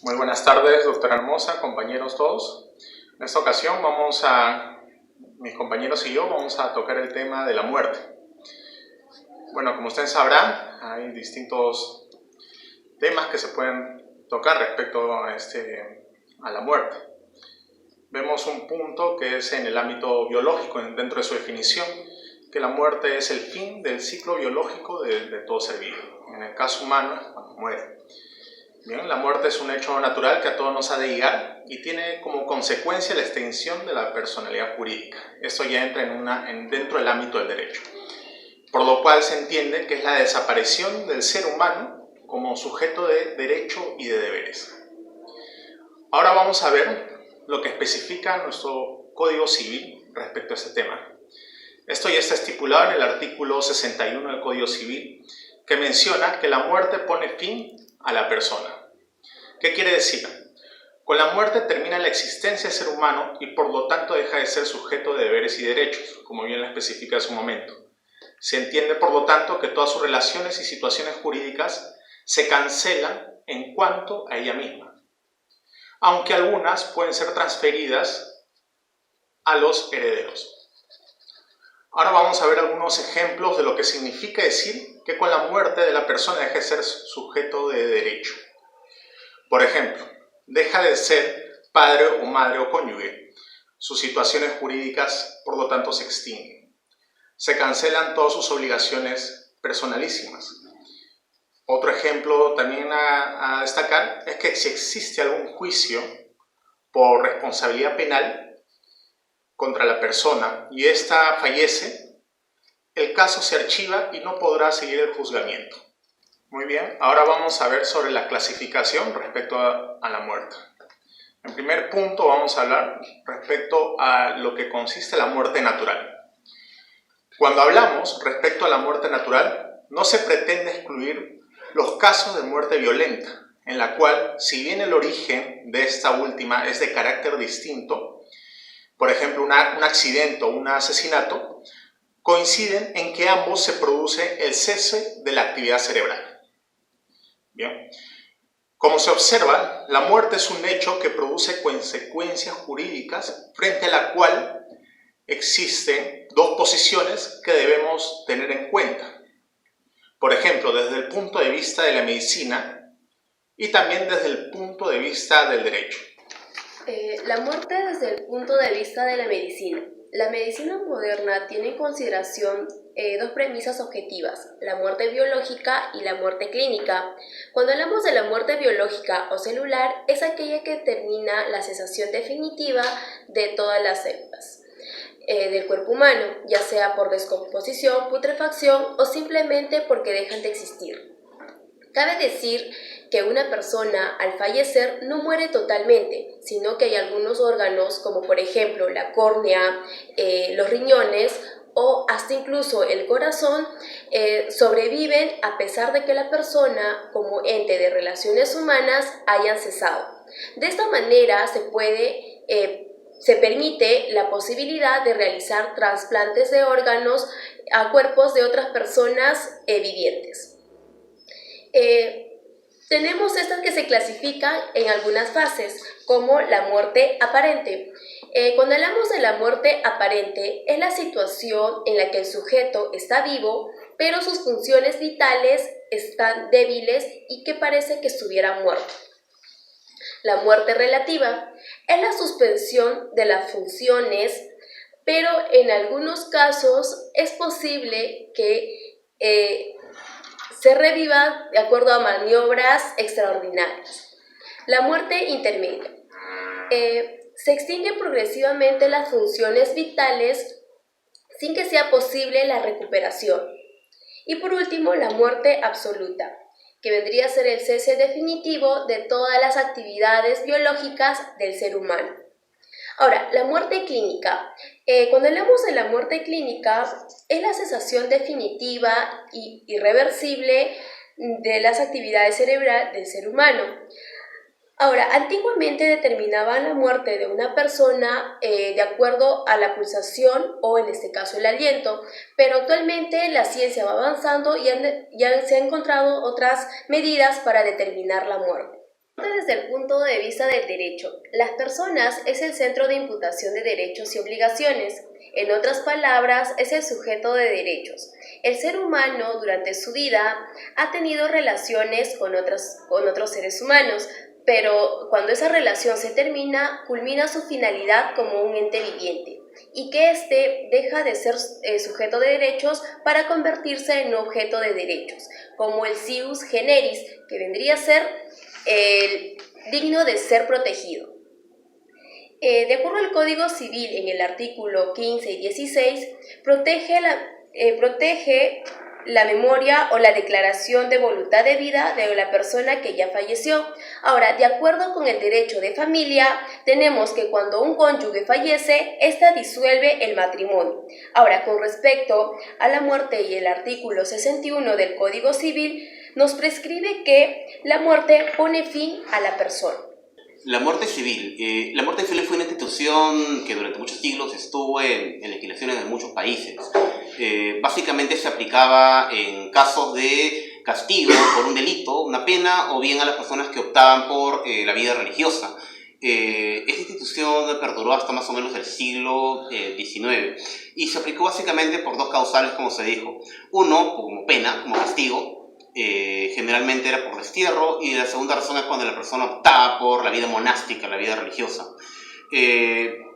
Muy buenas tardes, doctora Hermosa, compañeros todos. En esta ocasión mis compañeros y yo vamos a tocar el tema de la muerte. Bueno, como ustedes sabrán, hay distintos temas que se pueden tocar respecto a la muerte. Vemos un punto que es en el ámbito biológico, dentro de su definición, que la muerte es el fin del ciclo biológico de todo ser vivo. En el caso humano, es cuando muere. Bien, la muerte es un hecho natural que a todos nos ha de llegar y tiene como consecuencia la extinción de la personalidad jurídica. Esto ya entra dentro del ámbito del derecho. Por lo cual se entiende que es la desaparición del ser humano como sujeto de derecho y de deberes. Ahora vamos a ver lo que especifica nuestro Código Civil respecto a este tema. Esto ya está estipulado en el artículo 61 del Código Civil, que menciona que la muerte pone fin a la persona. ¿Qué quiere decir? Con la muerte termina la existencia del ser humano y por lo tanto deja de ser sujeto de deberes y derechos, como bien lo especifica en su momento. Se entiende por lo tanto que todas sus relaciones y situaciones jurídicas se cancelan en cuanto a ella misma, aunque algunas pueden ser transferidas a los herederos. Ahora vamos a ver algunos ejemplos de lo que significa decir que con la muerte de la persona deja de ser sujeto de derecho. Por ejemplo, deja de ser padre o madre o cónyuge. Sus situaciones jurídicas, por lo tanto, se extinguen. Se cancelan todas sus obligaciones personalísimas. Otro ejemplo también a destacar es que si existe algún juicio por responsabilidad penal contra la persona y ésta fallece, el caso se archiva y no podrá seguir el juzgamiento. Muy bien, ahora vamos a ver sobre la clasificación respecto a la muerte. En primer punto vamos a hablar respecto a lo que consiste la muerte natural. Cuando hablamos respecto a la muerte natural, no se pretende excluir los casos de muerte violenta, en la cual, si bien el origen de esta última es de carácter distinto, por ejemplo, un accidente o un asesinato, coinciden en que ambos se produce el cese de la actividad cerebral. Bien. Como se observa, la muerte es un hecho que produce consecuencias jurídicas frente a la cual existen dos posiciones que debemos tener en cuenta. Por ejemplo, desde el punto de vista de la medicina y también desde el punto de vista del derecho. La muerte desde el punto de vista de la medicina. La medicina moderna tiene en consideración dos premisas objetivas, la muerte biológica y la muerte clínica. Cuando hablamos de la muerte biológica o celular, es aquella que determina la cesación definitiva de todas las células del cuerpo humano, ya sea por descomposición, putrefacción o simplemente porque dejan de existir. Cabe decir que una persona al fallecer no muere totalmente, sino que hay algunos órganos, como por ejemplo la córnea, los riñones o hasta incluso el corazón, sobreviven a pesar de que la persona, como ente de relaciones humanas, hayan cesado. De esta manera se permite la posibilidad de realizar trasplantes de órganos a cuerpos de otras personas vivientes. Tenemos esta que se clasifica en algunas fases, como la muerte aparente. Cuando hablamos de la muerte aparente, es la situación en la que el sujeto está vivo, pero sus funciones vitales están débiles y que parece que estuviera muerto. La muerte relativa es la suspensión de las funciones, pero en algunos casos es posible que se reviva de acuerdo a maniobras extraordinarias. La muerte intermedia. Se extinguen progresivamente las funciones vitales sin que sea posible la recuperación. Y por último, la muerte absoluta, que vendría a ser el cese definitivo de todas las actividades biológicas del ser humano. Ahora, la muerte clínica. Cuando hablamos de la muerte clínica, es la cesación definitiva e irreversible de las actividades cerebrales del ser humano. Ahora, antiguamente determinaban la muerte de una persona de acuerdo a la pulsación o en este caso el aliento, pero actualmente la ciencia va avanzando y ya se han encontrado otras medidas para determinar la muerte. Desde el punto de vista del derecho, las personas es el centro de imputación de derechos y obligaciones. En otras palabras, es el sujeto de derechos. El ser humano durante su vida ha tenido relaciones con otros seres humanos, pero cuando esa relación se termina, culmina su finalidad como un ente viviente y que éste deja de ser sujeto de derechos para convertirse en objeto de derechos, como el sius generis, que vendría a ser digno de ser protegido. De acuerdo al Código Civil, en el artículo 15 y 16, protege la memoria o la declaración de voluntad de vida de la persona que ya falleció. Ahora, de acuerdo con el derecho de familia, tenemos que cuando un cónyuge fallece, ésta disuelve el matrimonio. Ahora, con respecto a la muerte y el artículo 61 del Código Civil, nos prescribe que la muerte pone fin a la persona. La muerte civil. La muerte civil fue una institución que durante muchos siglos estuvo en legislaciones de muchos países. Básicamente se aplicaba en casos de castigo por un delito, una pena, o bien a las personas que optaban por la vida religiosa. Esta institución perduró hasta más o menos el siglo XIX y se aplicó básicamente por dos causales, como se dijo. Uno, como pena, como castigo. Generalmente era por destierro, y la segunda razón es cuando la persona optaba por la vida monástica, la vida religiosa.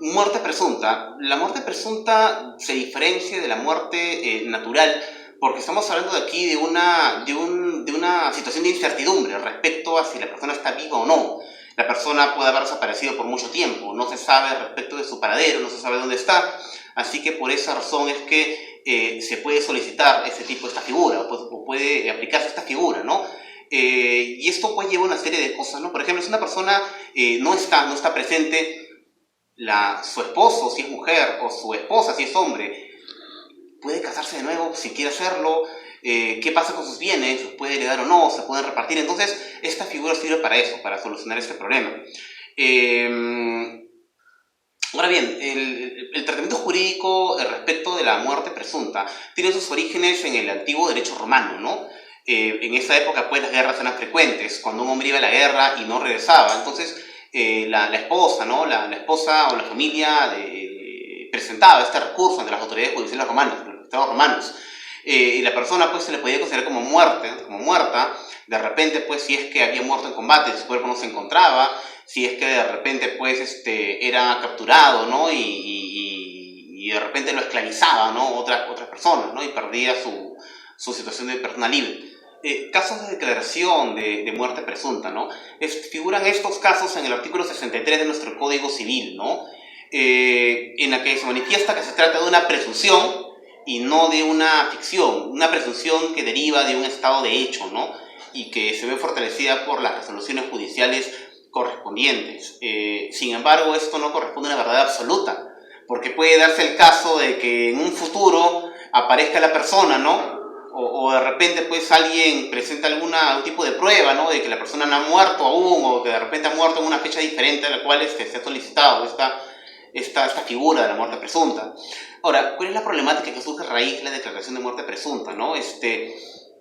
Muerte presunta. La muerte presunta se diferencia de la muerte natural porque estamos hablando de aquí de una situación de incertidumbre respecto a si la persona está viva o no. La persona puede haber desaparecido por mucho tiempo, no se sabe respecto de su paradero, no se sabe dónde está, así que por esa razón es que se puede solicitar esta figura, o puede aplicarse esta figura, ¿no? Y esto pues lleva una serie de cosas, ¿no? Por ejemplo, si una persona no está presente, su esposo, si es mujer, o su esposa, si es hombre, puede casarse de nuevo si quiere hacerlo. ¿Qué pasa con sus bienes? ¿Los puede heredar o no? ¿Se pueden repartir? Entonces, esta figura sirve para eso, para solucionar este problema. Ahora bien, el tratamiento jurídico respecto de la muerte presunta tiene sus orígenes en el antiguo derecho romano, ¿no? En esa época, pues, las guerras eran frecuentes. Cuando un hombre iba a la guerra y no regresaba, entonces la esposa, ¿no? La esposa o la familia presentaba este recurso ante las autoridades judiciales romanas, los estados romanos. Y la persona, pues, se le podía considerar como muerta. De repente, pues, si es que había muerto en combate, su cuerpo no se encontraba, si es que de repente, pues, era capturado, ¿no? Y de repente lo esclavizaba, ¿no? Otras personas, ¿no? Y perdía su situación de persona libre. Casos de declaración de muerte presunta, ¿no? Figuran estos casos en el artículo 63 de nuestro Código Civil, ¿no? En la que se manifiesta que se trata de una presunción y no de una ficción, una presunción que deriva de un estado de hecho, ¿no? Y que se ve fortalecida por las resoluciones judiciales correspondientes. Sin embargo, esto no corresponde a una verdad absoluta, porque puede darse el caso de que en un futuro aparezca la persona, ¿no? O de repente, pues, alguien presenta algún tipo de prueba, ¿no? De que la persona no ha muerto aún, o que de repente ha muerto en una fecha diferente a la cual se ha solicitado esta figura de la muerte presunta. Ahora, ¿cuál es la problemática que surge a raíz de la declaración de muerte presunta, ¿no?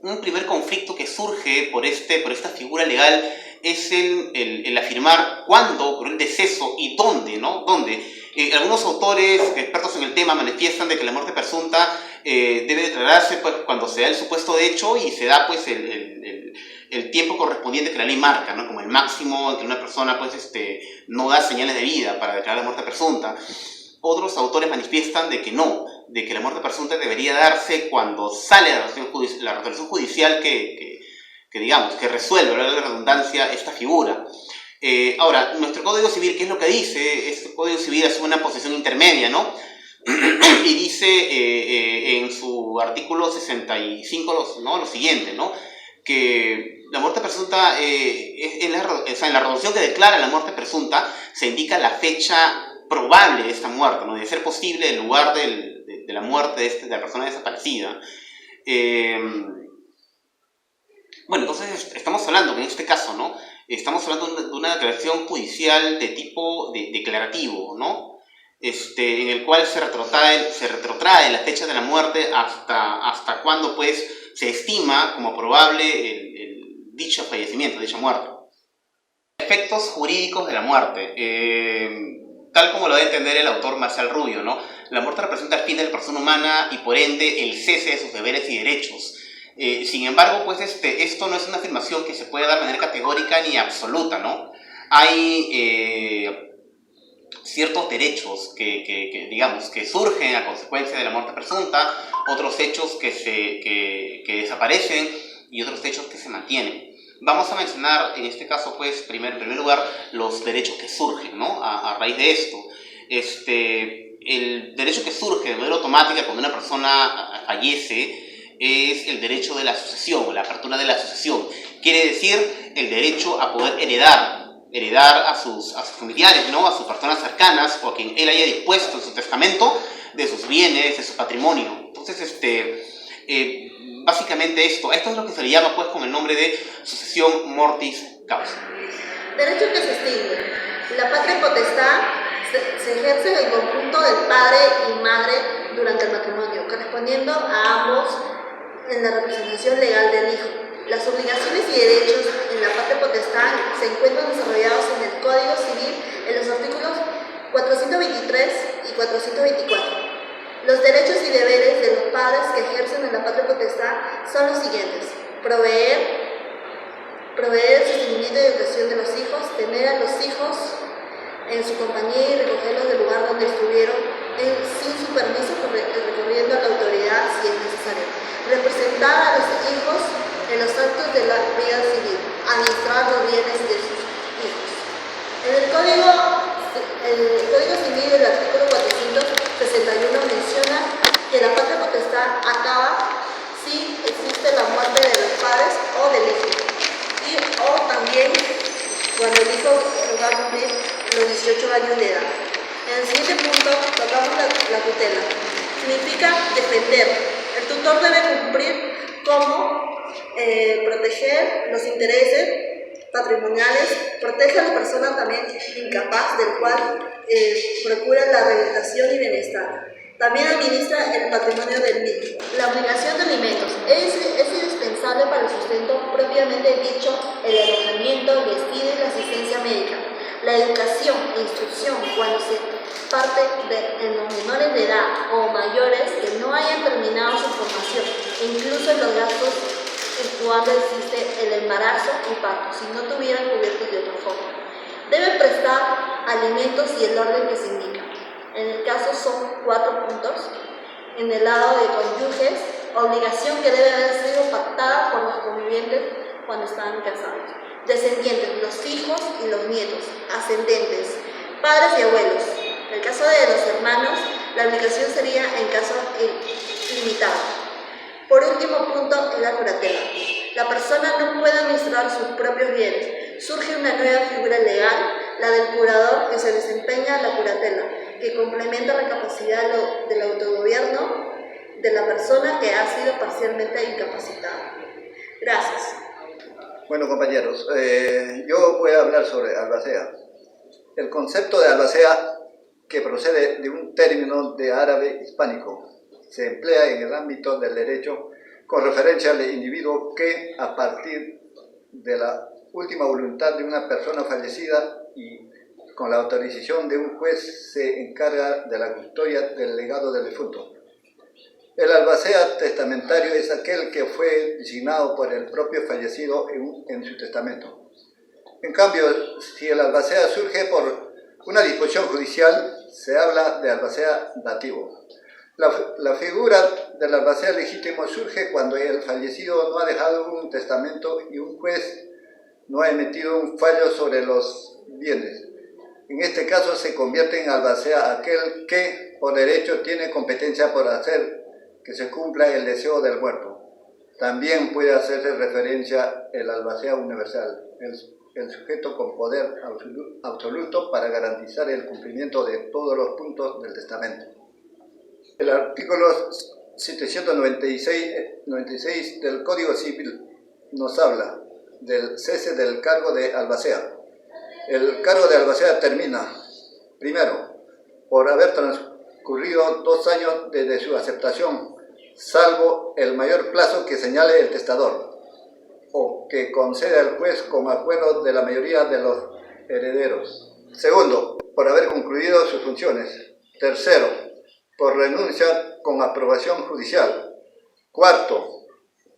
Un primer conflicto que surge por esta figura legal es el afirmar cuándo ocurrió el deceso y dónde, ¿no? ¿Dónde? Algunos autores expertos en el tema manifiestan de que la muerte presunta debe declararse, pues, cuando se da el supuesto de hecho y se da, pues, el tiempo correspondiente que la ley marca, ¿no? Como el máximo en que una persona, pues, no da señales de vida para declarar la muerte presunta. Otros autores manifiestan de que no, de que la muerte presunta debería darse cuando sale la resolución judicial que resuelve, ¿verdad?, la redundancia, esta figura. Ahora, nuestro Código Civil, ¿qué es lo que dice? Este Código Civil es una posición intermedia, ¿no? Y dice en su artículo 65 lo siguiente, ¿no? Que la muerte presunta, en la resolución que declara la muerte presunta, se indica la fecha probable de esta muerte, ¿no? De ser posible el lugar de la muerte de la persona desaparecida. Bueno, entonces estamos hablando, en este caso, ¿no? Estamos hablando de una declaración judicial de tipo declarativo, ¿no? En el cual se retrotrae la fecha de la muerte hasta cuando, pues, se estima como probable dicho fallecimiento, dicha muerte. Efectos jurídicos de la muerte. Tal como lo debe entender el autor Marcial Rubio, ¿no? La muerte representa el fin de la persona humana y por ende el cese de sus deberes y derechos. Sin embargo, pues esto no es una afirmación que se pueda dar de manera categórica ni absoluta, ¿no? Hay ciertos derechos digamos, que surgen a consecuencia de la muerte presunta, otros hechos que desaparecen y otros hechos que se mantienen. Vamos a mencionar en este caso, pues, en primer lugar, los derechos que surgen, ¿no? A raíz de esto. El derecho que surge de manera automática cuando una persona fallece es el derecho de la sucesión, la apertura de la sucesión. Quiere decir el derecho a poder heredar a sus familiares, ¿no? A sus personas cercanas o a quien él haya dispuesto en su testamento de sus bienes, de su patrimonio. Entonces, básicamente esto es lo que se le llama pues con el nombre de sucesión mortis causa. Derecho que se extingue. La patria potestad se ejerce en el conjunto del padre y madre durante el matrimonio, correspondiendo a ambos en la representación legal del hijo. Las obligaciones y derechos en la patria potestad se encuentran desarrollados en el Código Civil en los artículos 423 y 424. Los derechos y deberes de los padres que ejercen en la patria potestad son los siguientes: proveer el sostenimiento y educación de los hijos, tener a los hijos en su compañía y recogerlos del lugar donde estuvieron sin su permiso, recurriendo a la autoridad si es necesario, representar a los hijos en los actos de la vida civil, administrar los bienes de sus hijos. En el Código Civil, el artículo 461 menciona que la patria potestad acaba si existe la muerte de los padres o del hijo, o también cuando el hijo va a cumplir los 18 años de edad. En el siguiente punto tocamos la tutela. Significa defender. El tutor debe cumplir como proteger los intereses patrimoniales, protege a la persona también incapaz, del cual procura la rehabilitación y bienestar. También administra el patrimonio del mismo. La obligación de alimentos es indispensable para el sustento propiamente dicho, el alojamiento, el vestido y la asistencia médica. La educación e instrucción cuando se parte en los menores de edad o mayores que no hayan terminado su formación, e incluso en los gastos cuando existe el embarazo y parto, si no tuvieran cubiertos de otra forma. Debe prestar alimentos y el orden que se indica. En el caso son 4 puntos. En el lado de cónyuges, obligación que debe haber sido pactada por los convivientes cuando estaban casados. Descendientes, los hijos y los nietos. Ascendentes, padres y abuelos. En el caso de los hermanos, la obligación sería en caso limitado. Por último punto es la curatela. La persona no puede administrar sus propios bienes. Surge una nueva figura legal, la del curador, que se desempeña la curatela, que complementa la capacidad del autogobierno de la persona que ha sido parcialmente incapacitada. Gracias. Bueno, compañeros, yo voy a hablar sobre albacea. El concepto de albacea, que procede de un término de árabe hispánico, se emplea en el ámbito del derecho con referencia al individuo que, a partir de la última voluntad de una persona fallecida y con la autorización de un juez, se encarga de la custodia del legado del difunto. El albacea testamentario es aquel que fue designado por el propio fallecido en su testamento. En cambio, si el albacea surge por una disposición judicial, se habla de albacea dativo. La figura del albacea legítimo surge cuando el fallecido no ha dejado un testamento y un juez no ha emitido un fallo sobre los bienes. En este caso se convierte en albacea aquel que, por derecho, tiene competencia por hacer que se cumpla el deseo del muerto. También puede hacerse referencia el albacea universal, el sujeto con poder absoluto para garantizar el cumplimiento de todos los puntos del testamento. El artículo 796 del Código Civil nos habla del cese del cargo de albacea. El cargo de albacea termina, primero, por haber transcurrido 2 años desde su aceptación, salvo el mayor plazo que señale el testador, o que conceda el juez con acuerdo de la mayoría de los herederos. Segundo, por haber concluido sus funciones. Tercero, por renuncia con aprobación judicial. Cuarto,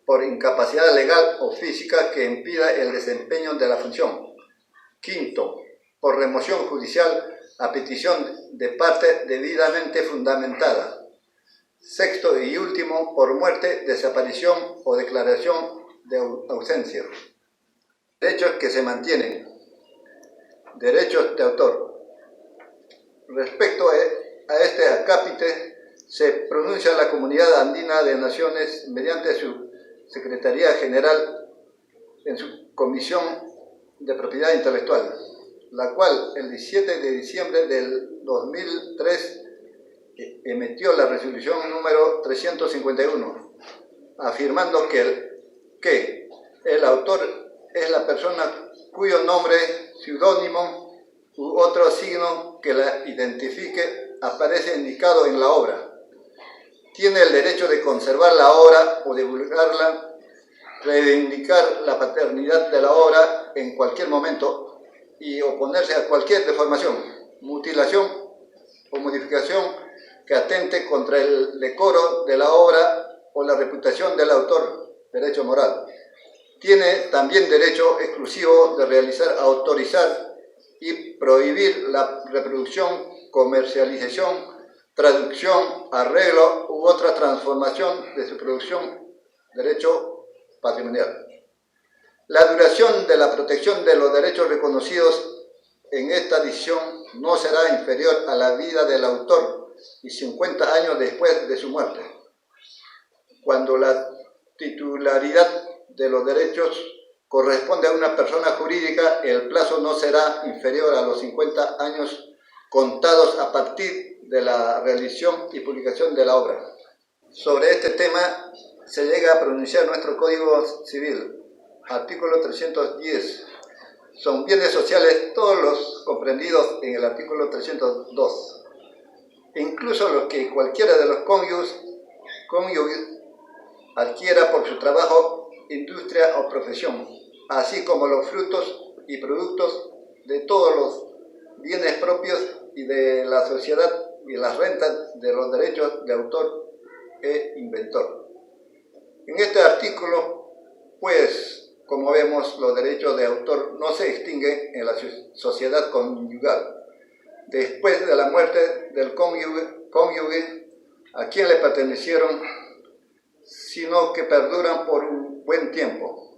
por incapacidad legal o física que impida el desempeño de la función. Quinto, por remoción judicial a petición de parte debidamente fundamentada. Sexto y último, por muerte, desaparición o declaración de ausencia. Derechos que se mantienen. Derechos de autor. Respecto a este acápite, se pronuncia la Comunidad Andina de Naciones mediante su Secretaría General en su Comisión de Propiedad Intelectual, la cual el 17 de diciembre del 2003 emitió la resolución número 351, afirmando que el autor es la persona cuyo nombre, seudónimo u otro signo que la identifique aparece indicado en la obra. Tiene el derecho de conservar la obra o divulgarla, reivindicar la paternidad de la obra en cualquier momento y oponerse a cualquier deformación, mutilación o modificación que atente contra el decoro de la obra o la reputación del autor, derecho moral. Tiene también derecho exclusivo de realizar, autorizar y prohibir la reproducción, comercialización, traducción, arreglo u otra transformación de su producción, derecho patrimonial. La duración de la protección de los derechos reconocidos en esta decisión no será inferior a la vida del autor y 50 años después de su muerte. Cuando la titularidad de los derechos corresponde a una persona jurídica, el plazo no será inferior a los 50 años contados a partir de la realización y publicación de la obra. Sobre este tema se llega a pronunciar nuestro Código Civil, artículo 310. Son bienes sociales todos los comprendidos en el artículo 302, incluso los que cualquiera de los cónyuges adquiera por su trabajo, industria o profesión, así como los frutos y productos de todos los bienes propios y de la sociedad y las rentas de los derechos de autor e inventor. En este artículo, pues, como vemos, los derechos de autor no se extinguen en la sociedad conyugal. Después de la muerte del cónyuge a quien le pertenecieron, sino que perduran por un buen tiempo,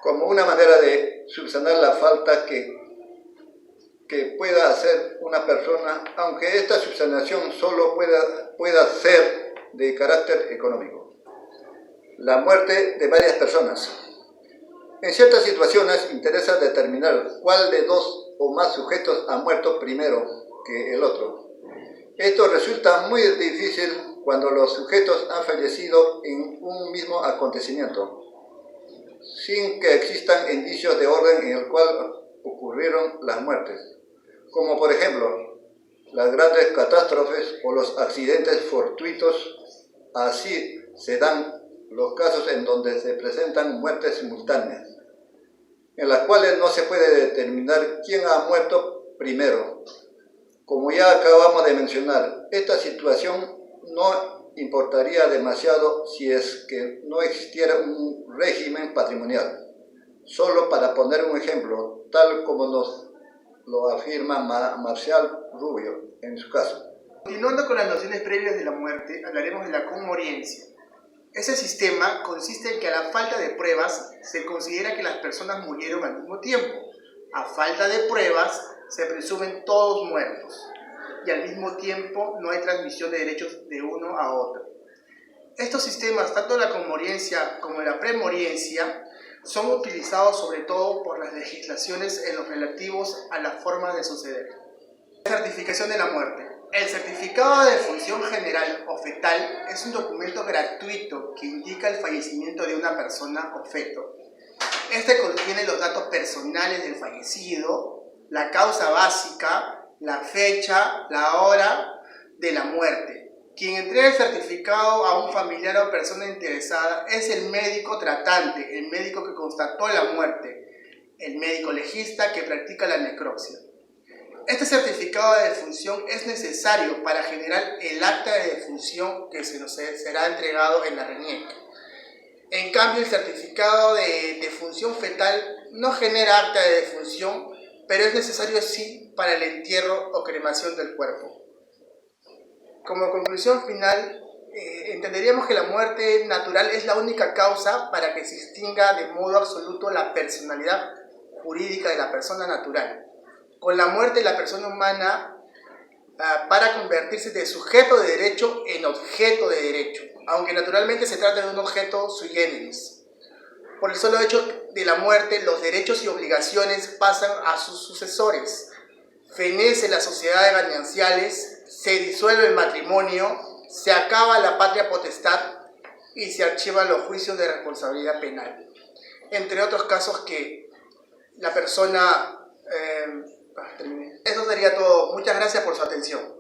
como una manera de subsanar la falta que pueda hacer una persona, aunque esta subsanación solo pueda ser de carácter económico. La muerte de varias personas. En ciertas situaciones interesa determinar cuál de dos o más sujetos ha muerto primero que el otro. Esto resulta muy difícil cuando los sujetos han fallecido en un mismo acontecimiento, sin que existan indicios de orden en el cual ocurrieron las muertes, como por ejemplo las grandes catástrofes o los accidentes fortuitos. Así se dan los casos en donde se presentan muertes simultáneas, en las cuales no se puede determinar quién ha muerto primero. Como ya acabamos de mencionar, esta situación no importaría demasiado si es que no existiera un régimen patrimonial. Solo para poner un ejemplo, tal como nos lo afirma Marcial Rubio en su caso. Continuando con las nociones previas de la muerte, hablaremos de la conmoriencia. Ese sistema consiste en que a la falta de pruebas se considera que las personas murieron al mismo tiempo. A falta de pruebas se presumen todos muertos y al mismo tiempo no hay transmisión de derechos de uno a otro. Estos sistemas, tanto la conmoriencia como la premoriencia, son utilizados sobre todo por las legislaciones en los relativos a la forma de suceder. Certificación de la muerte. El certificado de defunción general o fetal es un documento gratuito que indica el fallecimiento de una persona o feto. Este contiene los datos personales del fallecido, la causa básica, la fecha, la hora de la muerte, Quien entrega el certificado a un familiar o persona interesada es el médico tratante, el médico que constató la muerte, el médico legista que practica la necropsia. Este certificado de defunción es necesario para generar el acta de defunción que será entregado en la RENIEC. En cambio, el certificado de defunción fetal no genera acta de defunción, pero es necesario sí para el entierro o cremación del cuerpo. Como conclusión final, entenderíamos que la muerte natural es la única causa para que se extinga de modo absoluto la personalidad jurídica de la persona natural. Con la muerte de la persona humana para convertirse de sujeto de derecho en objeto de derecho, aunque naturalmente se trata de un objeto sui generis. Por el solo hecho de la muerte, los derechos y obligaciones pasan a sus sucesores. Fenece la sociedad de gananciales, se disuelve el matrimonio, se acaba la patria potestad y se archivan los juicios de responsabilidad penal. Entre otros casos que la persona... Eso sería todo. Muchas gracias por su atención.